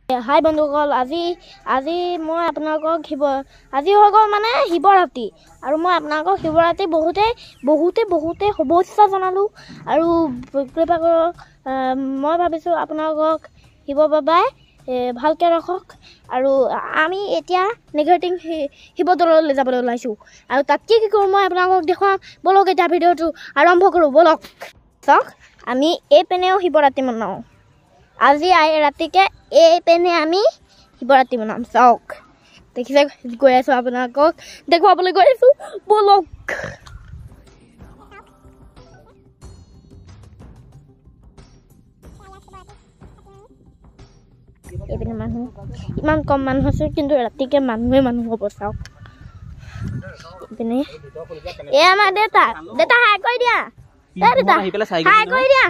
হাই বন্ধুসকল, আজি মই আপোনালোকক আজি হৈ গ'ল মানে শিৱৰাত্ৰি, আৰু মই আপোনালোকক শিৱৰাত্ৰি বহুতে শুভেচ্ছা জনালোঁ। আৰু কৃপা কৰক, মই ভাবিছোঁ আপোনালোকক শিৱ বাবাই ভালকৈ ৰাখক। আৰু আমি এতিয়া নেঘেৰিটিং শিৱদৌললৈ যাবলৈ ওলাইছোঁ, আৰু তাত কি কৰোঁ মই আপোনালোকক দেখুৱাম। ব'লক এতিয়া ভিডিঅ'টো আৰম্ভ কৰোঁ, ব'লক। চাওক, আমি এই পেনেও শিৱৰাত্ৰি মনাওঁ। আজি ৰাতিকে এই পেনে আমি শিৱৰাত্ৰি মনাম। চাওক, দেখিছে, গৈ আছোঁ আপোনালোকক দেখুৱাবলৈ গৈ আছোঁ, ব'লক। এইপিনে মানুহ ইমান কম মানুহ আছে, কিন্তু ৰাতিকে মানুহ হ'ব। চাওক, এইপিনে এই আমাৰ দেউতা হাই কৰি দিয়া, দেউতা হাই কৰি দিয়া।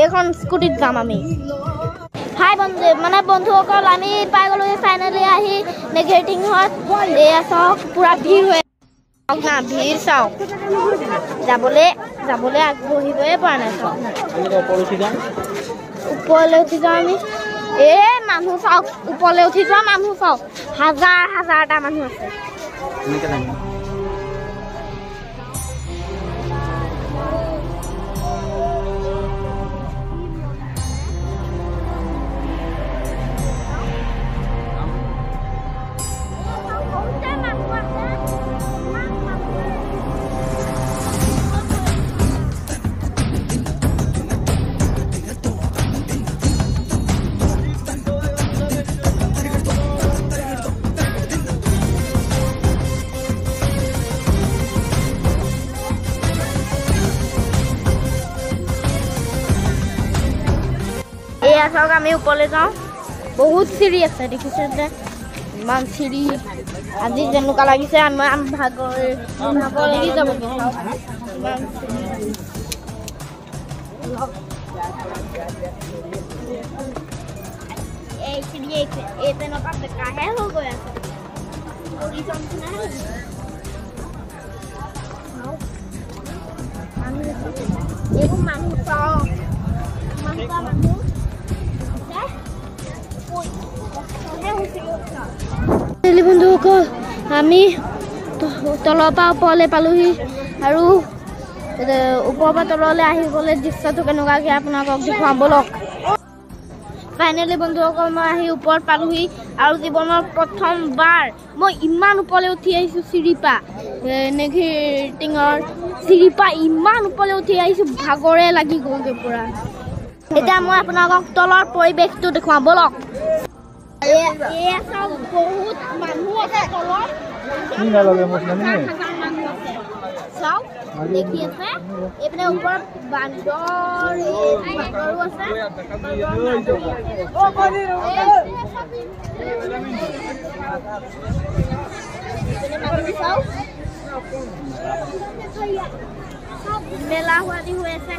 এইখন স্কুটিত যাম আমি। হাই বন্ধুসকল, আমি পাই গ'লো ফাইনেলি আহি নেঘেৰিটিঙত। এয়া চাওক, পুৰা ভিৰ হৈ না, ভিৰ চাওক, যাবলৈ আগবাঢ়িবই পৰা নাই। চাওক, ওপৰলৈ উঠি যাওঁ আমি। মানুহ চাওক, ওপৰলৈ উঠি যোৱা মানুহ চাওক, হাজাৰটা মানুহ আছে। এয়া চাওক, আমি ওপৰলৈ যাওঁ। বহুত চিৰি আছে, দেখিছে যে ইমান চিৰি। আজি যেনেকুৱা লাগিছে আমাৰ ভাগৰ লাগি যাব। এই চিৰি এই তেনেকুৱা বেকাহে হৈ গৈ আছে। এইবোৰ মানুহ চাওক, বন্ধুসকল, আমি তলৰ পৰা ওপৰলৈ পালোহি, আৰু ওপৰৰ পৰা তললৈ আহি গ'লে দৃশ্যটো কেনেকুৱাকৈ আপোনালোকক দেখুৱাম, ব'লক। ফাইনেলি বন্ধুসকল, মই আহি ওপৰত পালোহি, আৰু জীৱনৰ প্ৰথমবাৰ মই ইমান ওপৰলৈ উঠি আহিছোঁ। চিৰিপা নেঘেৰিটিঙৰ চিৰিপা ইমান ওপৰলৈ উঠি আহিছোঁ, ভাগৰে লাগি গ'লগৈ পুৰা। এতিয়া মই আপোনালোকক তলৰ পৰিৱেশটো দেখুৱাম, ব'লক। বহুত মানুহ আছে তলত, চাওক, দেখি আছে। এইপিনে ওপৰত বান্দৰো আছে। মেলা হোৱাদি হৈ আছে,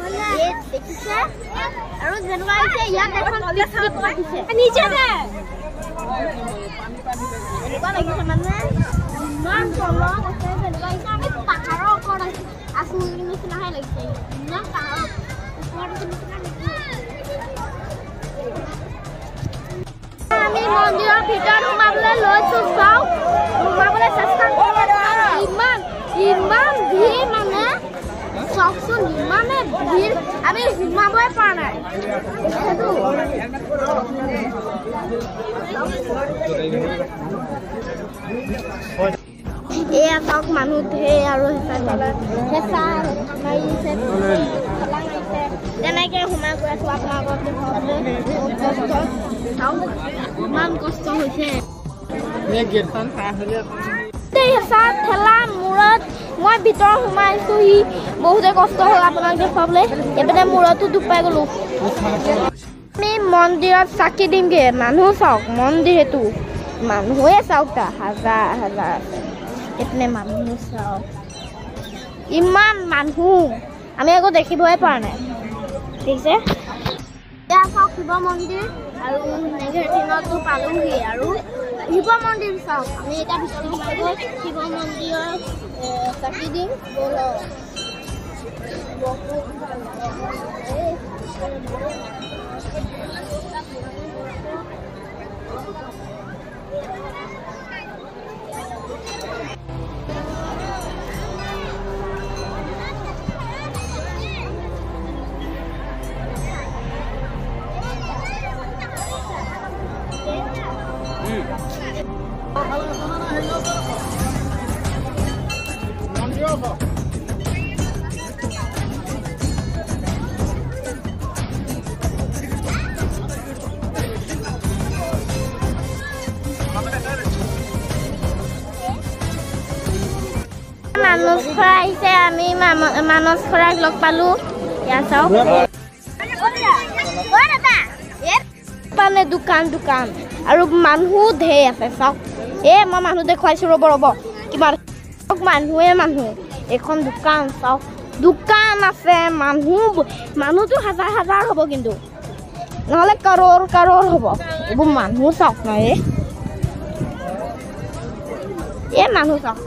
দেখিছে। আৰু যেনেকুৱা হৈছে, ইয়াত এখন এনেকুৱা লাগিছে মানুহে ইমান তলত আছে, যেনেকুৱা হৈছে আমি পাহাৰৰ ওপৰত আছোঁ নিচিনাহে লাগিছে। ইমান পাহাৰৰ ওপৰত আমি মন্দিৰৰ ভিতৰত সোমাবলৈ লৈছোঁ। চাওক, সোমাবলৈ চেষ্টা কৰি ইমান ভিৰ, মানে চাওকচোন, ইমানে ভিৰ, আমি সোমাবই পৰা নাই। এয়া চাওক, মানুহ ধেৰ, আৰু হেঁচা মাৰিছে, তেনেকৈ সোমাই গৈ আছোঁ আপোনালোকক দেখুৱাবলৈ। ইমান কষ্ট হৈছে। হেঁচা ঠেলা মূৰত মই ভিতৰত সোমাইছোঁহি, বহুতে কষ্ট হ'ল আপোনাক দেখুৱাবলৈ। এইপিনে মূৰতো দুখ পাই গ'লোঁ। আমি মন্দিৰত চাকি দিমগৈ। মানুহ চাওক, মন্দিৰ সেইটো মানুহে চাওক, হাজাৰ আছে। এইপিনে মানুহ চাওক, ইমান মানুহ, আমি আকৌ দেখিবই পৰা নাই, দেখিছে। এতিয়া চাওক, শিৱ মন্দিৰ আৰু নেঘেৰিটিঙতো পালোহি, আৰু শিৱ মন্দিৰ চাওক আমি এটা শিৱ মন্দিৰৰ চাকি দিম মানস খৰা আহিছে আমি মানস খৰাক লগ পালো ইয়া চাওক মানে দোকান আৰু মানুহ ধেৰ আছে চাওক মই মানুহ দেখুৱাইছো ৰ'ব কিমান মানুহ এখন দোকান চাওক দোকান আছে মানুহটো হাজাৰ হ'ব কিন্তু নহ'লে কৰ'ৰ হ'ব এইবোৰ মানুহ চাওক ন মানুহ চাওক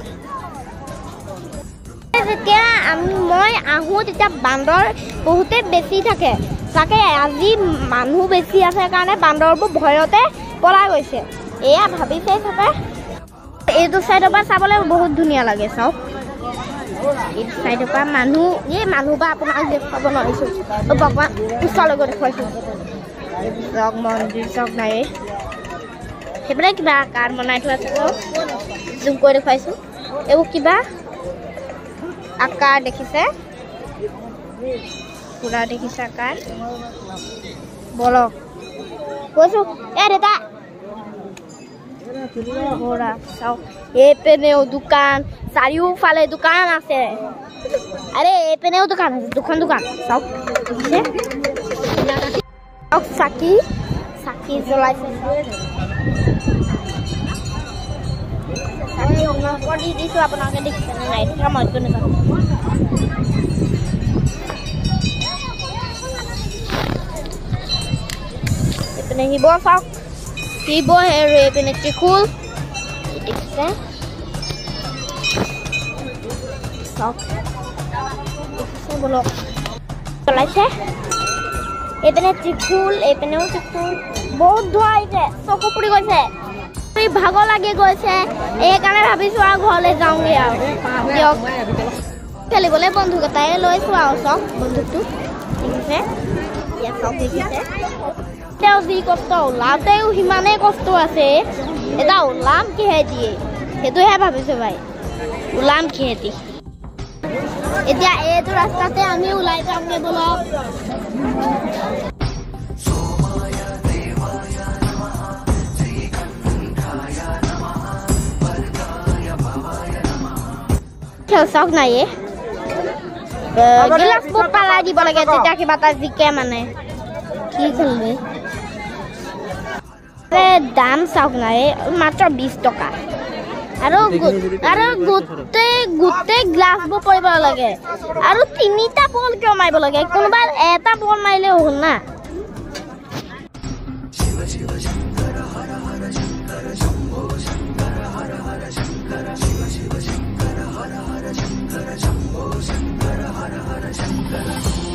যেতিয়া মই আহোঁ তেতিয়া বান্দৰ বহুতে বেছি থাকে তাকে আজি মানুহ বেছি আছে কাৰণে বান্দৰবোৰ ভয়তে পলাই গৈছে এয়া ভাবিছে চাগে এইটো চাইডৰ পৰা চাবলৈ বহুত ধুনীয়া লাগে চাওক এইটো চাইডৰ পৰা মানুহ বা আপোনাক দেখুৱাব নোৱাৰিছোঁ ভগৱান ওচৰলৈ গৈ দেখুৱাইছোঁ চাওক মন্দিৰ চাওক নাই সেইবিলাক কিবা আকাৰ বনাই থোৱা আছে জুম কৰি দেখুৱাইছোঁ এইবোৰ কিবা আকাৰ দেখিছে পুৰা দেখিছে আকাৰ বলক কৈছোঁ দেউতা ঘোঁৰা চাওক এইপিনেও দোকান চাৰিওফালে দোকান আছে আৰে এইপিনেও দোকান আছে দুখন দোকান চাওক চাওক চাকি জ্বলাইছে চাকি দি দিছোঁ আপোনালোকে দেখিছেনে নাই মই নাজানো এইপিনে শিৱ চাওক শিৱ আৰু এইপিনে ত্ৰিশূল দেখিছে চাওক দেখিছে বলক চলাইছে এইপিনে ত্ৰিশূল এইপিনেও ত্ৰিশূল বহুত ধোঁৱা আহিছে চকু পুৰি গৈছে ভাগৰ লাগি গৈছে এইকাৰণে ভাবিছোঁ আৰু ঘৰলৈ যাওঁগৈ আৰু দিয়ক খেলিবলৈ বন্ধুক এটাই লৈছোঁ আৰু চাওক বন্ধুকটো দেখিছে ইয়াত চাওক দেখিছে তেওঁ যি কষ্ট ওলাওঁতেও সিমানেই কষ্ট আছে এটা ওলাম কিহেদি সেইটোহে ভাবিছোঁ ভাই ওলাম কিহেদি এতিয়া এইটো ৰাস্তাতে আমি ওলাই যাওঁগৈ বলক চাওক নাই গিলাচবোৰ পেলাই দিব লাগে তেতিয়া কিবা এটা জিকে মানে কি খেলিবি দাম চাওক নাই মাত্ৰ 20 টকা আৰু গোটেই গ্লাছবোৰ পৰিব লাগে আৰু 3টা বল কিয় মাৰিব লাগে কোনোবা এটা বল মাৰিলেও হ'ল না Shambho Shankara Hara Hara Shankara